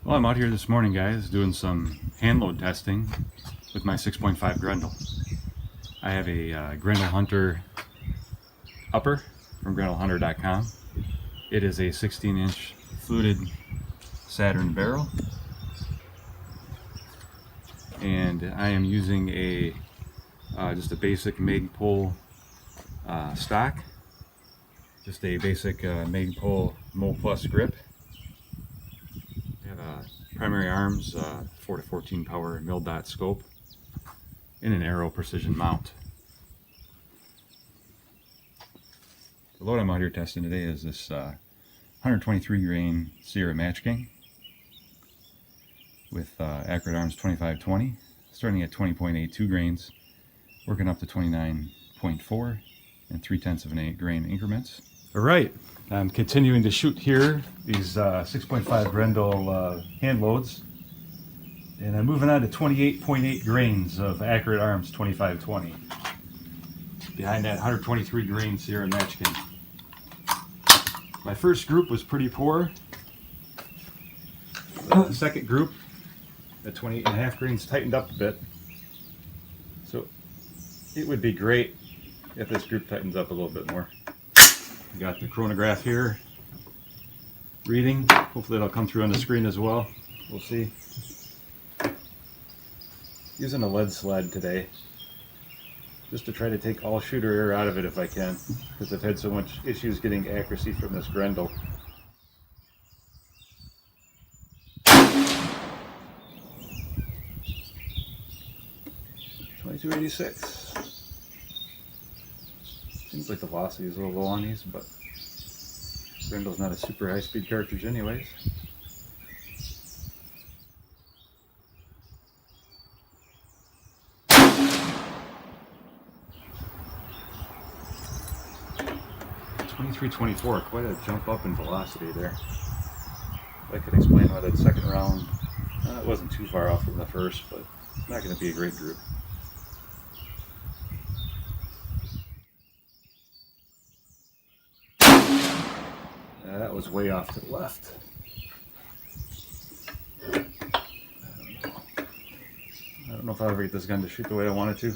Well, I'm out here this morning, guys, doing some hand load testing with my 6.5 Grendel. I have a Grendel Hunter upper from grendelhunter.com. It is a 16-inch fluted Saturn barrel, and I am using a just a basic Magpul stock, just a basic Magpul Mo Plus grip. I have a primary arms 4 to 14 power mil-dot scope and an arrow precision mount. The load I'm out here testing today is this 123 grain Sierra Match King with accurate arms 2520, starting at 20.82 grains, working up to 29.4 and 3/10 of an 8 grain increments. All right, I'm continuing to shoot here these 6.5 Grendel hand loads, and I'm moving on to 28.8 grains of accurate arms 2520 behind that 123 grain Sierra Match King. My first group was pretty poor. The second group at 28.5 grains tightened up a bit. So it would be great if this group tightens up a little bit more. We got the chronograph here reading. Hopefully it'll come through on the screen as well. We'll see. Using a lead sled today, just to try to take all shooter air out of it if I can, because I've had so much issues getting accuracy from this Grendel. .2286. Seems like the velocity is a little low on these, but Grendel's not a super high-speed cartridge anyways. .2324, quite a jump up in velocity there. I could explain why that second round, it wasn't too far off from the first, but not going to be a great group. That was way off to the left. I don't know if I'll ever get this gun to shoot the way I want it to.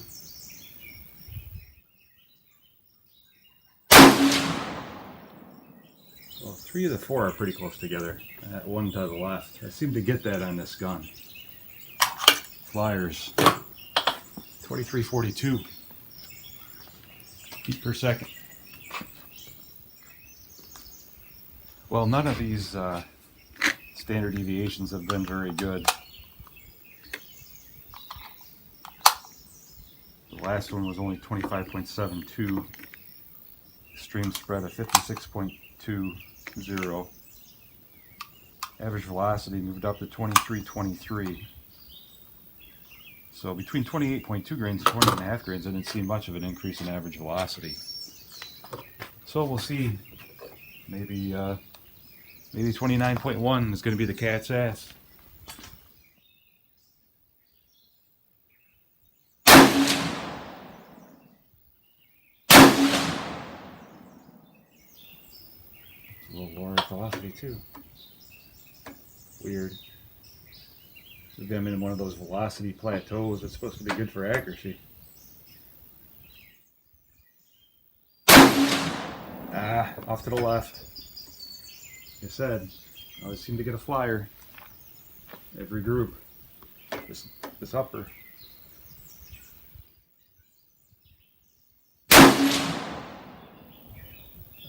Well, 3 of the 4 are pretty close together. That one to the left. I seem to get that on this gun. Flyers. 2342 feet per second. Well, none of these standard deviations have been very good. The last one was only 25.72. Extreme spread of 56.20. Average velocity moved up to 23.23. So between 28.2 grains and 20.5 grains, I didn't see much of an increase in average velocity. So we'll see. Maybe 29.1 is going to be the cat's ass. It's a little lower velocity too. Weird. Maybe I'm in one of those velocity plateaus. It's supposed to be good for accuracy. Off to the left. Like I said, I always seem to get a flyer every group. This upper.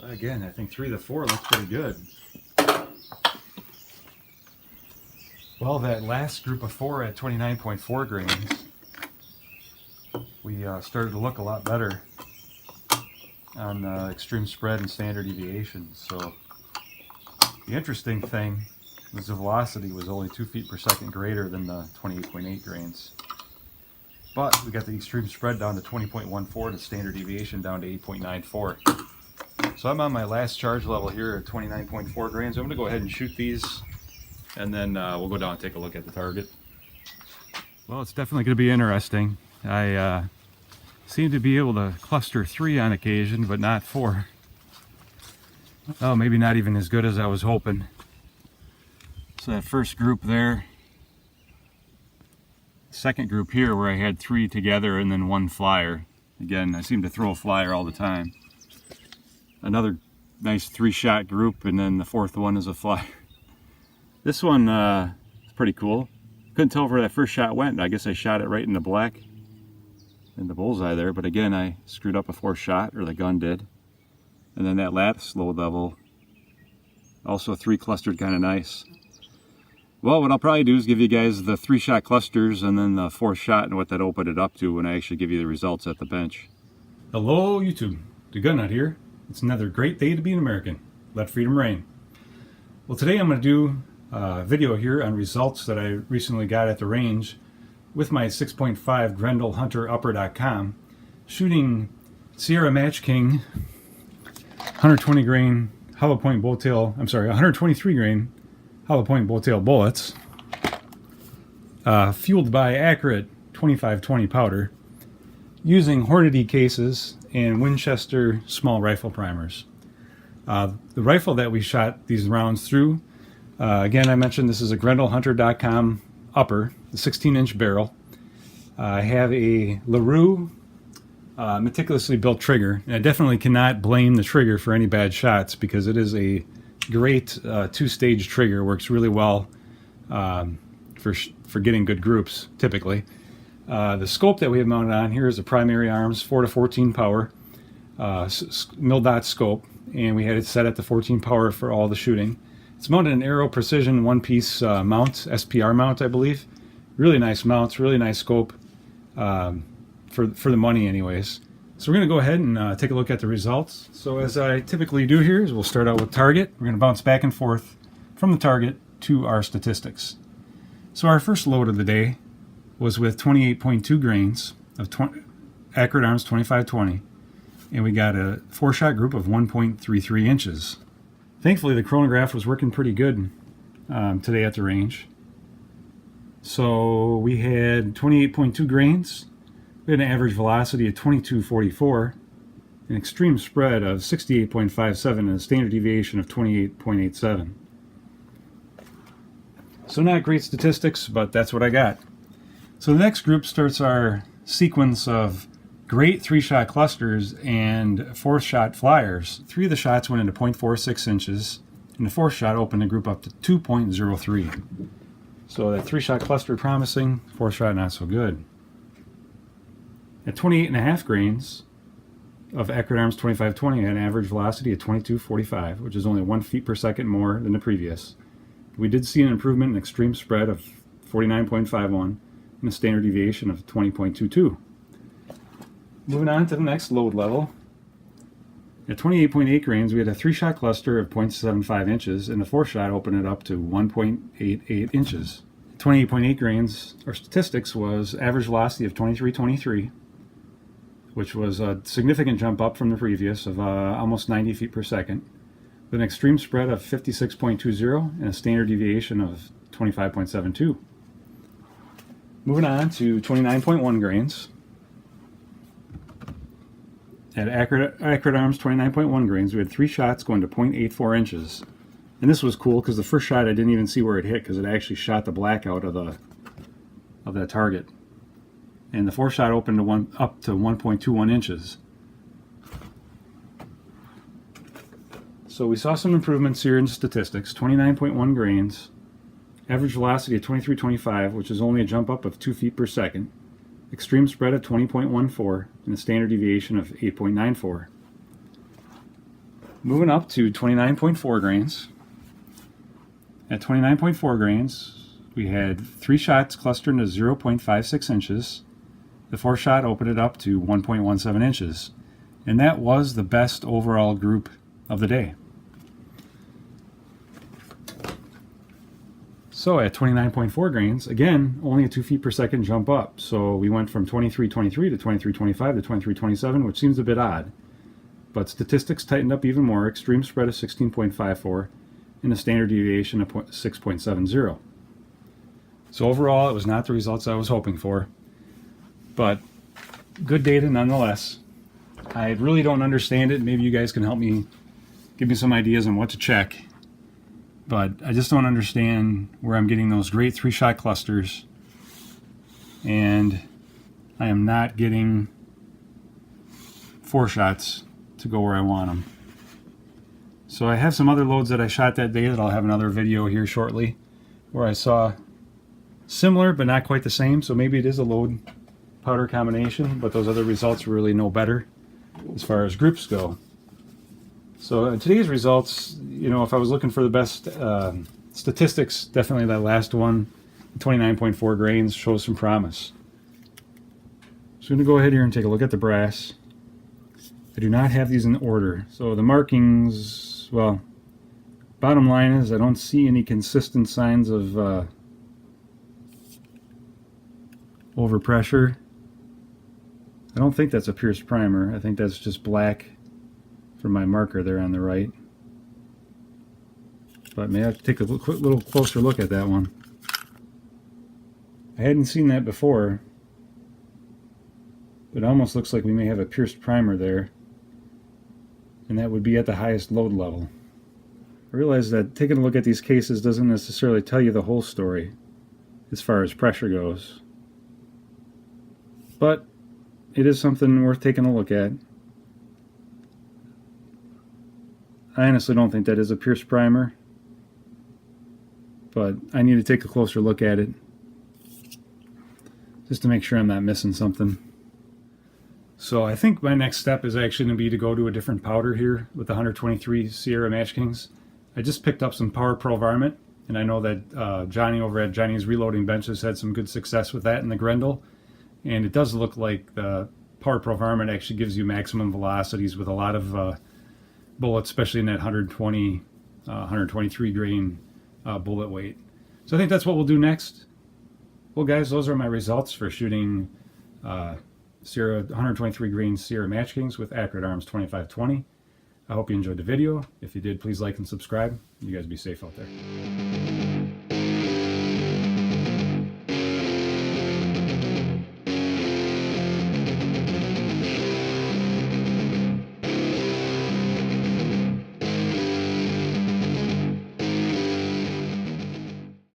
Again, I think 3 to 4 looks pretty good. Well, that last group of 4 at 29.4 grains, we started to look a lot better on extreme spread and standard deviation. So the interesting thing was the velocity was only 2 feet per second greater than the 28.8 grains. But we got the extreme spread down to 20.14, the standard deviation down to 8.94. So I'm on my last charge level here at 29.4 grains. I'm going to go ahead and shoot these, and then we'll go down and take a look at the target. Well, it's definitely going to be interesting. I seem to be able to cluster 3 on occasion, but not 4. Oh, maybe not even as good as I was hoping. So that first group there, second group here where I had 3 together and then 1 flyer. Again, I seem to throw a flyer all the time. Another nice 3-shot group, and then the 4th one is a flyer. This one is pretty cool. Couldn't tell where that first shot went. I guess I shot it right in the black, in the bullseye there, but again I screwed up a 4th shot, or the gun did. And then that last low level, also 3 clustered kind of nice. Well, what I'll probably do is give you guys the 3-shot clusters and then the 4th shot and what that opened it up to when I actually give you the results at the bench. Hello YouTube, the Gun Nut here. It's another great day to be an American. Let freedom reign. Well, today I'm going to do a video here on results that I recently got at the range with my 6.5 Grendel Hunter Upper.com, shooting Sierra Match King 120 grain hollow point bowtail, 123 grain hollow point bowtail bullets, fueled by accurate 2520 powder, using Hornady cases and Winchester small rifle primers. The rifle that we shot these rounds through, again I mentioned this is a GrendelHunter.com upper, the 16-inch barrel. I have a LaRue meticulously built trigger, and I definitely cannot blame the trigger for any bad shots because it is a great 2-stage trigger. Works really well for getting good groups typically. The scope that we have mounted on here is a Primary Arms 4-14 power mil-dot scope, and we had it set at the 14 power for all the shooting. It's mounted in Aero Precision one-piece mount, SPR mount I believe. Really nice mounts, really nice scope for the money anyways. So we're going to go ahead and take a look at the results. So as I typically do here is we'll start out with target. We're going to bounce back and forth from the target to our statistics. So our first load of the day was with 28.2 grains of Accurate Arms 2520, and we got a 4-shot group of 1.33 inches. Thankfully the chronograph was working pretty good today at the range. So we had 28.2 grains. We had an average velocity of 2244, an extreme spread of 68.57, and a standard deviation of 28.87. So not great statistics, but that's what I got. So the next group starts our sequence of great 3-shot clusters and 4th-shot flyers. 3 of the shots went into 0.46 inches, and the 4th shot opened the group up to 2.03. So that 3-shot cluster promising, 4th shot not so good. At 28.5 grains of Accurate Arms 2520, I had an average velocity of 2245, which is only 1 feet per second more than the previous. We did see an improvement in extreme spread of 49.51 and a standard deviation of 20.22. Moving on to the next load level. At 28.8 grains, we had a 3-shot cluster of 0.75 inches, and the 4th shot opened it up to 1.88 inches. 28.8 grains, our statistics was average velocity of 2323, which was a significant jump up from the previous of almost 90 feet per second, with an extreme spread of 56.20 and a standard deviation of 25.72. Moving on to 29.1 grains. At Accurate Arms 29.1 grains, we had 3 shots going to 0.84 inches. And this was cool because the first shot I didn't even see where it hit because it actually shot the black out of that target. And the 4th shot opened to up to 1.21 inches. So we saw some improvements here in statistics. 29.1 grains, average velocity of 2325, which is only a jump up of 2 feet per second, extreme spread of 20.14, and a standard deviation of 8.94. Moving up to 29.4 grains. At 29.4 grains, we had 3 shots clustered into 0.56 inches. The 4th shot opened it up to 1.17 inches. And that was the best overall group of the day. So at 29.4 grains, again, only a 2 feet per second jump up. So we went from 23.23 to 23.25 to 23.27, which seems a bit odd. But statistics tightened up even more, extreme spread of 16.54, and a standard deviation of 6.70. So overall, it was not the results I was hoping for, but good data nonetheless. I really don't understand it. Maybe you guys can help me, give me some ideas on what to check. But I just don't understand where I'm getting those great 3-shot clusters and I am not getting 4 shots to go where I want them. So I have some other loads that I shot that day that I'll have another video here shortly where I saw similar but not quite the same. So maybe it is a load powder combination, but those other results were really no better as far as groups go. So today's results, you know, if I was looking for the best statistics, definitely that last one, 29.4 grains, shows some promise. So I'm going to go ahead here and take a look at the brass. I do not have these in order. So the markings, well, bottom line is I don't see any consistent signs of overpressure. I don't think that's a pierced primer. I think that's just black from my marker there on the right. But may I have to take a quick little closer look at that one. I hadn't seen that before. It almost looks like we may have a pierced primer there. And that would be at the highest load level. I realize that taking a look at these cases doesn't necessarily tell you the whole story as far as pressure goes. But it is something worth taking a look at. I honestly don't think that is a pierced primer, but I need to take a closer look at it just to make sure I'm not missing something. So I think my next step is actually going to be to go to a different powder here with the 123 Sierra Match Kings. I just picked up some Power Pro Varmint, and I know that Johnny over at Johnny's Reloading Bench has had some good success with that in the Grendel. And it does look like the Power Pro Varmint actually gives you maximum velocities with a lot of bullets, especially in that 123 grain bullet weight. So I think that's what we'll do next. Well guys, those are my results for shooting Sierra 123 grain Sierra Match Kings with Accurate Arms 2520. I hope you enjoyed the video. If you did, please like and subscribe. You guys be safe out there.